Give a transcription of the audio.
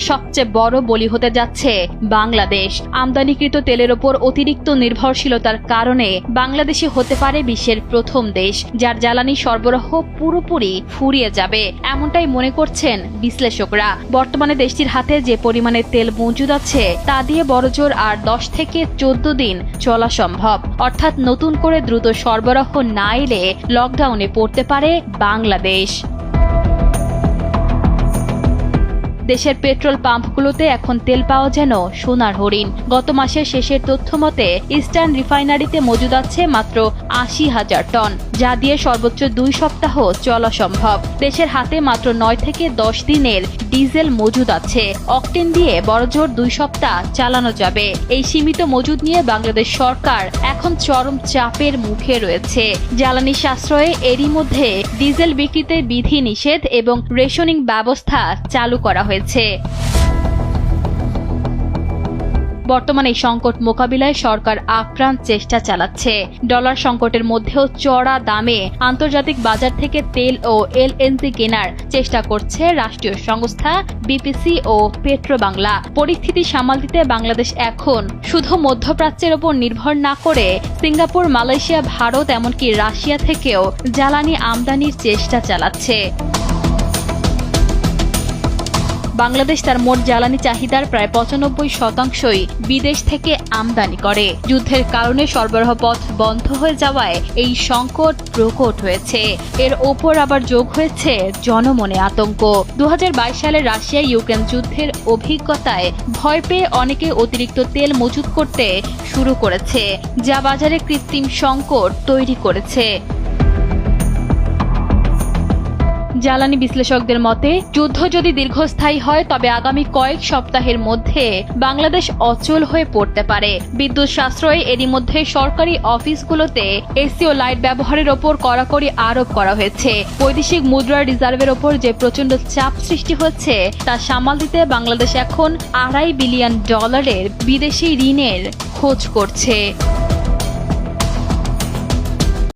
সবচেয়ে বড় বলি হতে যাচ্ছে বাংলাদেশ। আমদানিকৃত তেলের ওপর অতিরিক্ত নির্ভরশীলতার কারণে বাংলাদেশে হতে পারে বিশ্বের প্রথম দেশ যার জ্বালানি সরবরাহ পুরোপুরি ফুরিয়ে যাবে, এমনটাই মনে করছেন বিশ্লেষকরা। বর্তমানে দেশটির হাতে যে পরিমাণে তেল মজুদ আছে তা দিয়ে বড়জোর আর 10 থেকে 14 দিন চলা সম্ভব। অর্থাৎ নতুন করে দ্রুত সরবরাহ না এলে লকডাউনে পড়তে পারে বাংলাদেশ। দেশের পেট্রোল পাম্পগুলোতে এখন তেল পাওয়া যেন সোনার হরিণ। গত মাসের শেষের তথ্য মতে ইস্টার্ন রিফাইনারিতে মজুদ আছে মাত্র 80,000 টন, যা দিয়ে সর্বোচ্চ 2 সপ্তাহ চলা সম্ভব। দেশের হাতে মাত্র 9 থেকে 10 দিনের ডিজেল মজুদ আছে। অকটেন দিয়ে বড়জোর 2 সপ্তাহ চালানো যাবে। এই সীমিত মজুদ নিয়ে বাংলাদেশ সরকার এখন চরম চাপের মুখে রয়েছে। জ্বালানি সাশ্রয়ে এরই মধ্যে ডিজেল বিক্রিতে বিধি নিষেধ এবং রেশনিং ব্যবস্থা চালু করা হয়েছে। বর্তমানে এই সংকট মোকাবিলায় সরকার আপ্রাণ চেষ্টা চালাচ্ছে। ডলার সংকটের মধ্যেও চড়া দামে আন্তর্জাতিক বাজার থেকে তেল ও এলএনজি কেনার চেষ্টা করছে রাষ্ট্রীয় সংস্থা বিপিসি ও পেট্রোবাংলা। পরিস্থিতি সামাল দিতে বাংলাদেশ এখন শুধু মধ্যপ্রাচ্যের ওপর নির্ভর না করে সিঙ্গাপুর, মালয়েশিয়া, ভারত এমনকি রাশিয়া থেকেও জ্বালানি আমদানির চেষ্টা চালাচ্ছে। বাংলাদেশ তার মোট জ্বালানি চাহিদার প্রায় 95% বিদেশ থেকে আমদানি করে। যুদ্ধের কারণে সরবরাহ পথ বন্ধ হয়ে যাওয়ায় এই সংকট প্রকট হয়েছে। এর ওপর আবার যোগ হয়েছে জনমনে আতঙ্ক। 2022 সালে রাশিয়া ইউক্রেন যুদ্ধের অভিজ্ঞতায় ভয় পেয়ে অনেকে অতিরিক্ত তেল মজুত করতে শুরু করেছে, যা বাজারে কৃত্রিম সংকট তৈরি করেছে। জ্বালানি বিশ্লেষকদের মতে যুদ্ধ যদি দীর্ঘস্থায়ী হয় তবে আগামী কয়েক সপ্তাহের মধ্যে বাংলাদেশ অচল হয়ে পড়তে পারে। বিদ্যুৎ সাশ্রয়ে এরই মধ্যে সরকারি অফিসগুলোতে এসি ও লাইট ব্যবহারের ওপর কড়াকড়ি আরোপ করা হয়েছে। বৈদেশিক মুদ্রার রিজার্ভের ওপর যে প্রচণ্ড চাপ সৃষ্টি হচ্ছে তা সামাল দিতে বাংলাদেশ এখন $2.5 বিলিয়ন বিদেশি ঋণের খোঁজ করছে।